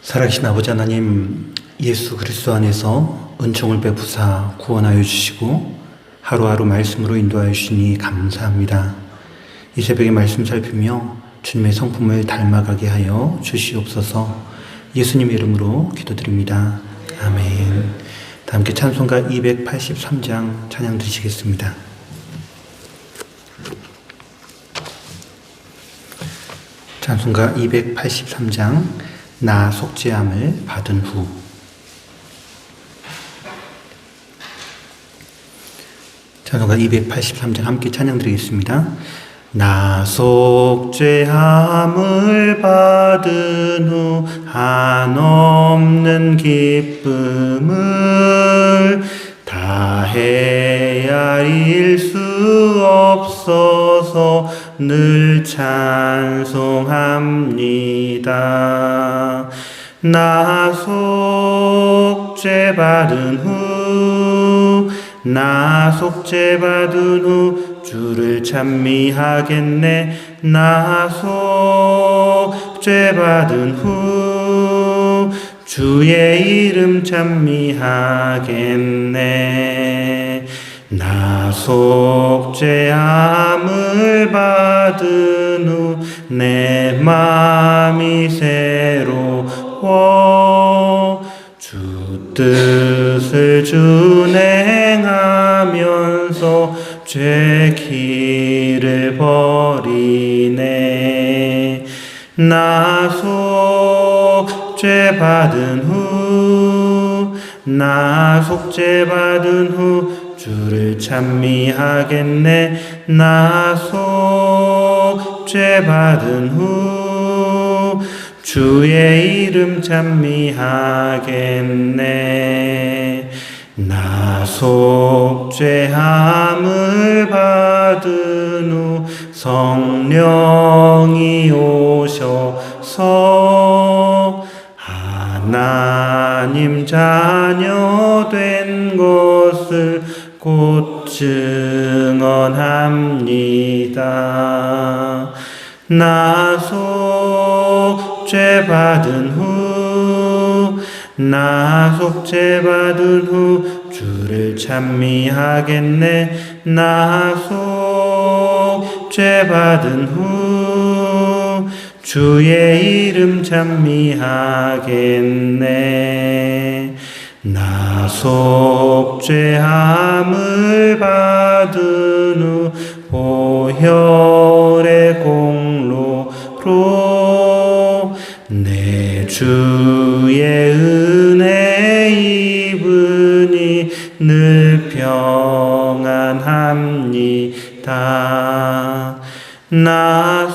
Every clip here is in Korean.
살아계신 아버지 하나님, 예수 그리스도 안에서 은총을 베푸사 구원하여 주시고 하루하루 말씀으로 인도하여 주시니 감사합니다. 이 새벽에 말씀 살피며 주님의 성품을 닮아가게 하여 주시옵소서. 예수님의 이름으로 기도드립니다. 아멘. 다 함께 찬송가 283장 찬양 드리시겠습니다. 찬송가 283장 나 속죄함을 받은 후. 찬송가 283장 함께 찬양 드리겠습니다. 나 속죄함을 받은 후 한없는 기쁨을 다 헤아릴 수 없어서 늘 찬송합니다. 나 속죄받은 후, 나 속죄받은 후 주를 찬미하겠네. 나 속죄받은 후 주의 이름 찬미하겠네. 나 속죄함을 받은 후 내 맘이 새로워 주 뜻을 준행하면서 죄 길을 버리네. 나 속죄받은 후, 나 속죄받은 후 주를 찬미하겠네. 나 속죄받은 후 주의 이름 찬미하겠네. 나 속죄함을 받은 후 성령이 오셔서 하나님 자녀 된 것을 곧 증언합니다. 나 속죄받은 후, 나 속죄받은 후 주를 찬미하겠네. 나 속죄받은 후 주의 이름 찬미하겠네. 나 속죄함을 받은 후 보혈의 공로로 내 주의 은혜 입으니 늘 평안합니다. 나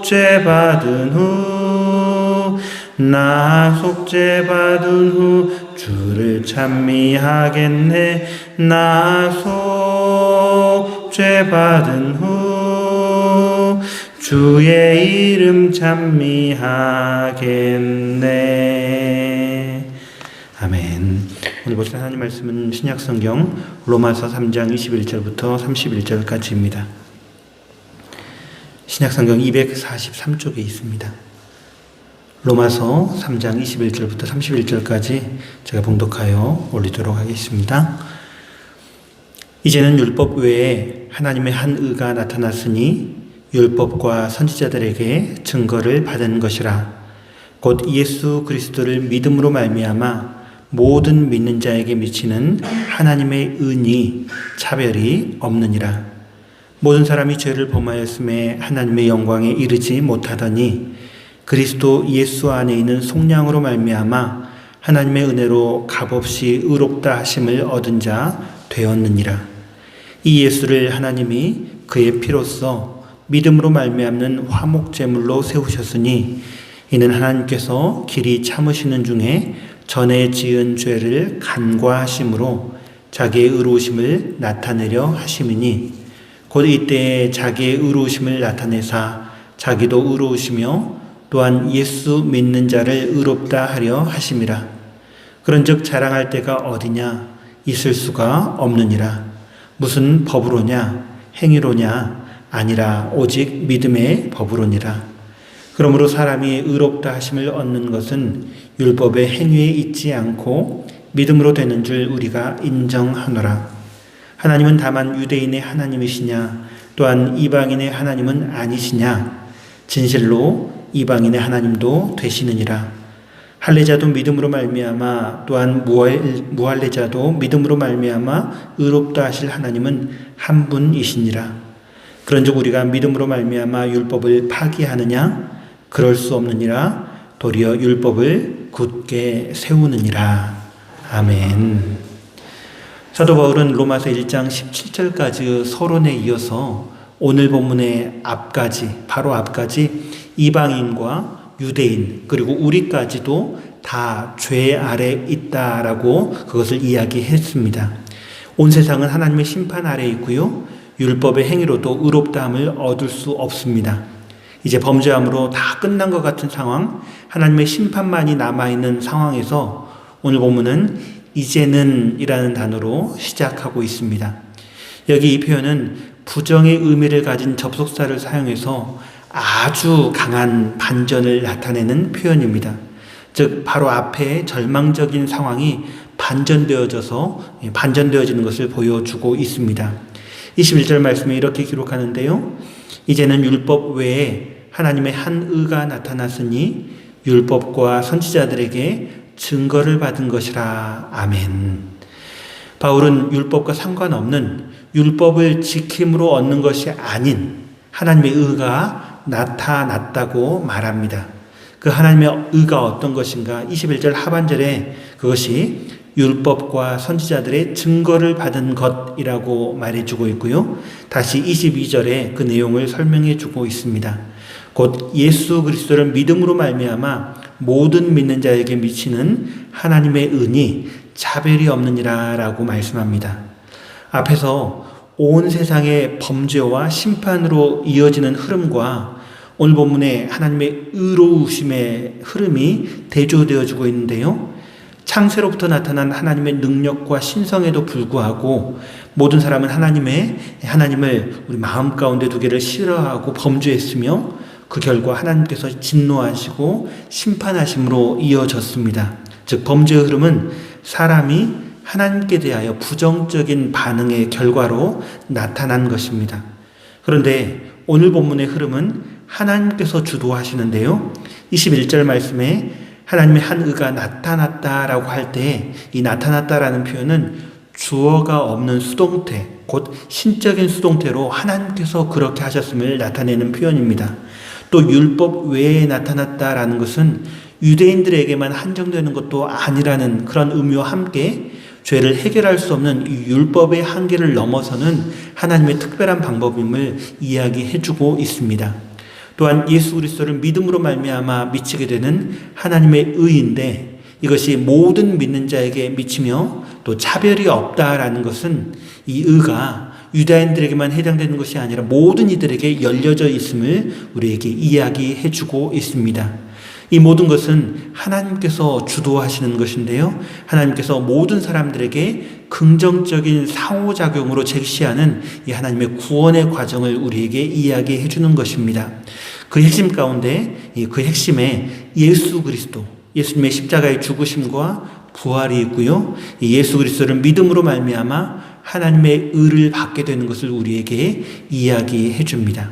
속죄받은 후, 나 속죄받은 후 주를 찬미하겠네. 나 속죄받은 후 주의 이름 찬미하겠네. 아멘. 오늘 보실 하나님 말씀은 신약성경 로마서 3장 21절부터 31절까지입니다. 신약성경 243쪽에 있습니다. 로마서 3장 21절부터 31절까지 제가 봉독하여 올리도록 하겠습니다. 이제는 율법 외에 하나님의 한 의가 나타났으니 율법과 선지자들에게 증거를 받은 것이라. 곧 예수 그리스도를 믿음으로 말미암아 모든 믿는 자에게 미치는 하나님의 은이 차별이 없느니라. 모든 사람이 죄를 범하였음에 하나님의 영광에 이르지 못하더니 그리스도 예수 안에 있는 속량으로 말미암아 하나님의 은혜로 값없이 의롭다 하심을 얻은 자 되었느니라. 이 예수를 하나님이 그의 피로써 믿음으로 말미암는 화목제물로 세우셨으니 이는 하나님께서 길이 참으시는 중에 전에 지은 죄를 간과하심으로 자기의 의로우심을 나타내려 하심이니 곧 이때에 자기의 의로우심을 나타내사 자기도 의로우시며 또한 예수 믿는 자를 의롭다 하려 하심이라. 그런즉 자랑할 데가 어디냐? 있을 수가 없느니라. 무슨 법으로냐? 행위로냐? 아니라 오직 믿음의 법으로니라. 그러므로 사람이 의롭다 하심을 얻는 것은 율법의 행위에 있지 않고 믿음으로 되는 줄 우리가 인정하노라. 하나님은 다만 유대인의 하나님이시냐 또한 이방인의 하나님은 아니시냐? 진실로 이방인의 하나님도 되시느니라. 할례자도 믿음으로 말미암아 또한 무할례자도 믿음으로 말미암아 의롭다 하실 하나님은 한 분이시니라. 그런즉 우리가 믿음으로 말미암아 율법을 파기하느냐? 그럴 수 없느니라. 도리어 율법을 굳게 세우느니라. 아멘. 사도 바울은 로마서 1장 17절까지 서론에 이어서 오늘 본문의 바로 앞까지 이방인과 유대인 그리고 우리까지도 다 죄 아래 있다라고 그것을 이야기했습니다. 온 세상은 하나님의 심판 아래 있고요. 율법의 행위로도 의롭다함을 얻을 수 없습니다. 이제 범죄함으로 다 끝난 것 같은 상황, 하나님의 심판만이 남아있는 상황에서 오늘 본문은 이제는 이라는 단어로 시작하고 있습니다. 여기 이 표현은 부정의 의미를 가진 접속사를 사용해서 아주 강한 반전을 나타내는 표현입니다. 즉 바로 앞에 절망적인 상황이 반전되어지는 것을 보여주고 있습니다. 21절 말씀에 이렇게 기록하는데요. 이제는 율법 외에 하나님의 한 의가 나타났으니 율법과 선지자들에게 증거를 받은 것이라. 아멘. 바울은 율법과 상관없는 율법을 지킴으로 얻는 것이 아닌 하나님의 의가 나타났다고 말합니다. 그 하나님의 의가 어떤 것인가? 21절 하반절에 그것이 율법과 선지자들의 증거를 받은 것이라고 말해주고 있고요. 다시 22절에 그 내용을 설명해주고 있습니다. 곧 예수 그리스도를 믿음으로 말미암아 모든 믿는 자에게 미치는 하나님의 은이 차별이 없느니라 라고 말씀합니다. 앞에서 온 세상의 범죄와 심판으로 이어지는 흐름과 오늘 본문의 하나님의 의로우심의 흐름이 대조되어지고 있는데요. 창세로부터 나타난 하나님의 능력과 신성에도 불구하고 모든 사람은 하나님을 우리 마음 가운데 두기를 싫어하고 범죄했으며 그 결과 하나님께서 진노하시고 심판하심으로 이어졌습니다. 즉 범죄의 흐름은 사람이 하나님께 대하여 부정적인 반응의 결과로 나타난 것입니다. 그런데 오늘 본문의 흐름은 하나님께서 주도하시는데요. 21절 말씀에 하나님의 한 의가 나타났다라고 할 때 이 나타났다라는 표현은 주어가 없는 수동태, 곧 신적인 수동태로 하나님께서 그렇게 하셨음을 나타내는 표현입니다. 또 율법 외에 나타났다라는 것은 유대인들에게만 한정되는 것도 아니라는 그런 의미와 함께 죄를 해결할 수 없는 이 율법의 한계를 넘어서는 하나님의 특별한 방법임을 이야기해주고 있습니다. 또한 예수 그리스도를 믿음으로 말미암아 미치게 되는 하나님의 의인데 이것이 모든 믿는 자에게 미치며 또 차별이 없다라는 것은 이 의가 유다인들에게만 해당되는 것이 아니라 모든 이들에게 열려져 있음을 우리에게 이야기해주고 있습니다. 이 모든 것은 하나님께서 주도하시는 것인데요. 하나님께서 모든 사람들에게 긍정적인 상호작용으로 제시하는 이 하나님의 구원의 과정을 우리에게 이야기해 주는 것입니다. 그 핵심 가운데 그 핵심에 예수 그리스도, 예수님의 십자가의 죽으심과 부활이 있고요. 이 예수 그리스도를 믿음으로 말미암아 하나님의 의를 받게 되는 것을 우리에게 이야기해 줍니다.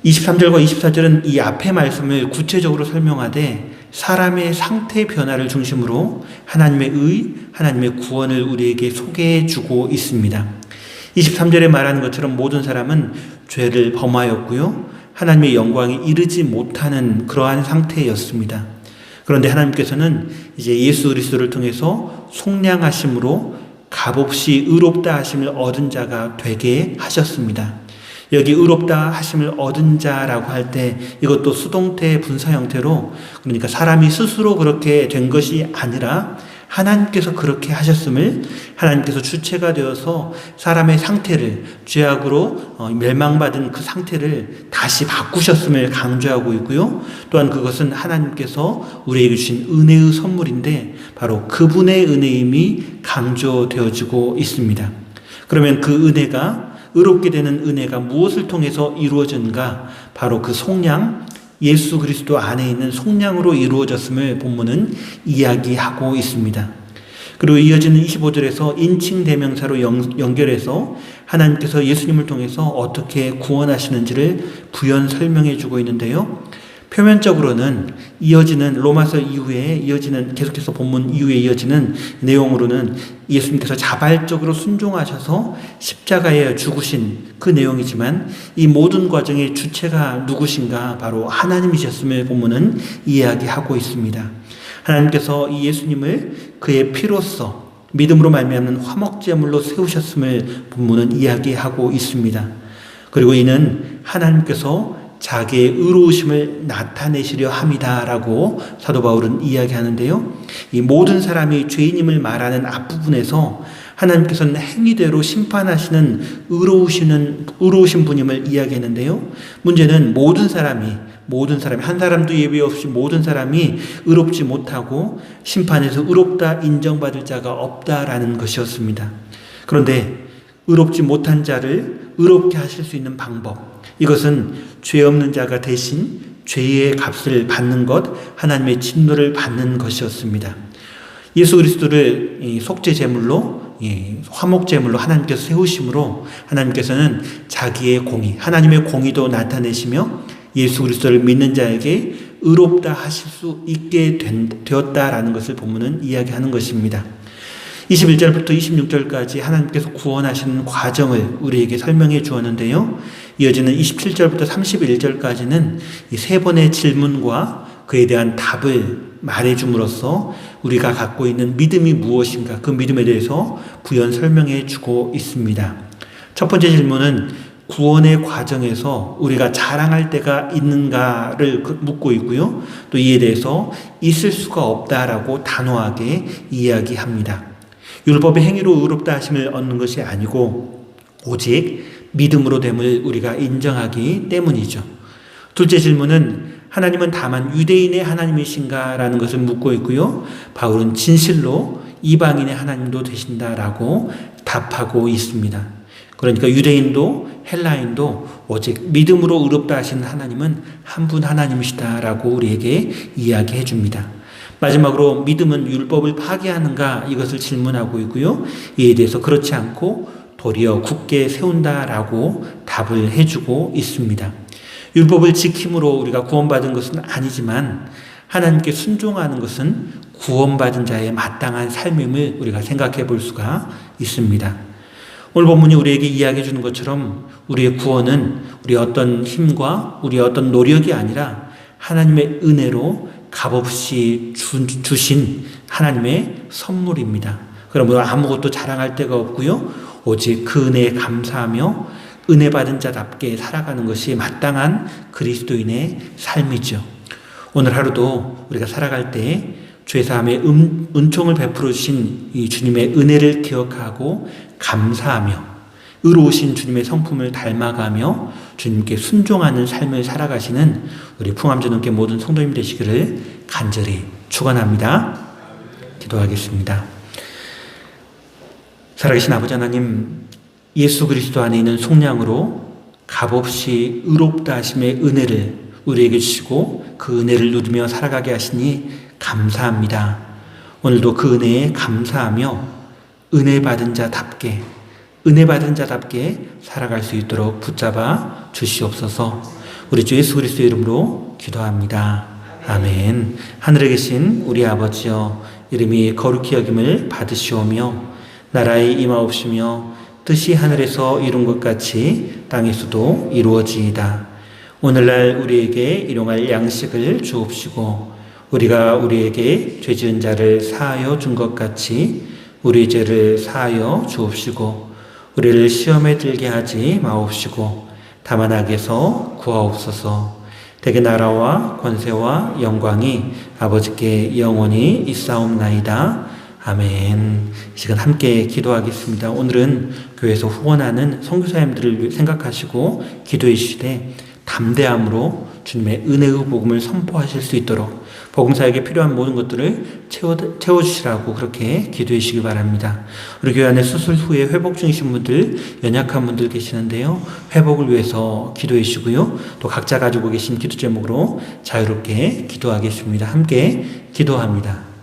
23절과 24절은 이 앞의 말씀을 구체적으로 설명하되 사람의 상태 변화를 중심으로 하나님의 의, 하나님의 구원을 우리에게 소개해 주고 있습니다. 23절에 말하는 것처럼 모든 사람은 죄를 범하였고요. 하나님의 영광에 이르지 못하는 그러한 상태였습니다. 그런데 하나님께서는 이제 예수 그리스도를 통해서 속량하심으로 값없이 의롭다 하심을 얻은 자가 되게 하셨습니다. 여기 의롭다 하심을 얻은 자라고 할 때 이것도 수동태 분사 형태로, 그러니까 사람이 스스로 그렇게 된 것이 아니라 하나님께서 그렇게 하셨음을, 하나님께서 주체가 되어서 사람의 상태를, 죄악으로 멸망받은 그 상태를 다시 바꾸셨음을 강조하고 있고요. 또한 그것은 하나님께서 우리에게 주신 은혜의 선물인데 바로 그분의 은혜임이 강조되어지고 있습니다. 그러면 그 은혜가, 의롭게 되는 은혜가 무엇을 통해서 이루어진가? 바로 그 속량, 예수 그리스도 안에 있는 속량으로 이루어졌음을 본문은 이야기하고 있습니다. 그리고 이어지는 25절에서 인칭 대명사로 연결해서 하나님께서 예수님을 통해서 어떻게 구원하시는지를 부연 설명해 주고 있는데요. 표면적으로는 이어지는 로마서 이후에 이어지는 계속해서 본문 이후에 이어지는 내용으로는 예수님께서 자발적으로 순종하셔서 십자가에 죽으신 그 내용이지만 이 모든 과정의 주체가 누구신가? 바로 하나님이셨음을 본문은 이야기하고 있습니다. 하나님께서 이 예수님을 그의 피로써 믿음으로 말미암는 화목제물로 세우셨음을 본문은 이야기하고 있습니다. 그리고 이는 하나님께서 자기의 의로우심을 나타내시려 함이다라고 사도 바울은 이야기하는데요. 이 모든 사람이 죄인임을 말하는 앞부분에서 하나님께서는 행위대로 심판하시는 의로우신 분임을 이야기했는데요. 문제는 모든 사람이 한 사람도 예외 없이 모든 사람이 의롭지 못하고 심판에서 의롭다 인정받을 자가 없다라는 것이었습니다. 그런데 의롭지 못한 자를 의롭게 하실 수 있는 방법, 이것은 죄 없는 자가 대신 죄의 값을 받는 것, 하나님의 진노를 받는 것이었습니다. 예수 그리스도를 속죄제물로 화목제물로 하나님께서 세우심으로 하나님께서는 자기의 공의, 하나님의 공의도 나타내시며 예수 그리스도를 믿는 자에게 의롭다 하실 수 있게 되었다라는 것을 본문은 이야기하는 것입니다. 21절부터 26절까지 하나님께서 구원하시는 과정을 우리에게 설명해 주었는데요. 이어지는 27절부터 31절까지는 이 세 번의 질문과 그에 대한 답을 말해 줌으로써 우리가 갖고 있는 믿음이 무엇인가, 그 믿음에 대해서 부연 설명해 주고 있습니다. 첫 번째 질문은 구원의 과정에서 우리가 자랑할 때가 있는가를 묻고 있고요. 또 이에 대해서 있을 수가 없다라고 단호하게 이야기합니다. 율법의 행위로 의롭다 하심을 얻는 것이 아니고 오직 믿음으로 됨을 우리가 인정하기 때문이죠. 둘째 질문은 하나님은 다만 유대인의 하나님이신가라는 것을 묻고 있고요. 바울은 진실로 이방인의 하나님도 되신다라고 답하고 있습니다. 그러니까 유대인도 헬라인도 오직 믿음으로 의롭다 하시는 하나님은 한 분 하나님이시다라고 우리에게 이야기해 줍니다. 마지막으로 믿음은 율법을 파괴하는가, 이것을 질문하고 있고요. 이에 대해서 그렇지 않고 도리어 굳게 세운다라고 답을 해주고 있습니다. 율법을 지킴으로 우리가 구원받은 것은 아니지만 하나님께 순종하는 것은 구원받은 자의 마땅한 삶임을 우리가 생각해 볼 수가 있습니다. 오늘 본문이 우리에게 이야기해 주는 것처럼 우리의 구원은 우리의 어떤 힘과 우리의 어떤 노력이 아니라 하나님의 은혜로 값없이 주신 하나님의 선물입니다. 그러므로 아무것도 자랑할 데가 없고요. 오직 그 은혜에 감사하며 은혜 받은 자답게 살아가는 것이 마땅한 그리스도인의 삶이죠. 오늘 하루도 우리가 살아갈 때 죄사함의 은총을 베풀어 주신 이 주님의 은혜를 기억하고 감사하며 의로우신 주님의 성품을 닮아가며 주님께 순종하는 삶을 살아가시는 우리 풍암전원교 모든 성도님 되시기를 간절히 축원합니다. 기도하겠습니다. 살아계신 아버지 하나님, 예수 그리스도 안에 있는 속량으로 값없이 의롭다 하심의 은혜를 우리에게 주시고 그 은혜를 누리며 살아가게 하시니 감사합니다. 오늘도 그 은혜에 감사하며 은혜 받은 자답게 살아갈 수 있도록 붙잡아 주시옵소서. 우리 주 예수 그리스도의 이름으로 기도합니다. 아멘. 하늘에 계신 우리 아버지여, 이름이 거룩히 여김을 받으시오며 나라의 임하옵시며 뜻이 하늘에서 이룬 것 같이 땅에서도 이루어지이다. 오늘날 우리에게 일용할 양식을 주옵시고 우리가 우리에게 죄지은 자를 사하여 준 것 같이 우리 죄를 사하여 주옵시고 우리를 시험에 들게 하지 마옵시고 다만 악에서 구하옵소서. 대개 나라와 권세와 영광이 아버지께 영원히 있사옵나이다. 아멘. 이 시간 함께 기도하겠습니다. 오늘은 교회에서 후원하는 선교사님들을 생각하시고 기도해 주시되 담대함으로 주님의 은혜의 복음을 선포하실 수 있도록 복음사에게 필요한 모든 것들을 채워주시라고 그렇게 기도해 주시기 바랍니다. 우리 교회 안에 수술 후에 회복 중이신 분들, 연약한 분들 계시는데요. 회복을 위해서 기도해 주시고요. 또 각자 가지고 계신 기도 제목으로 자유롭게 기도하겠습니다. 함께 기도합니다.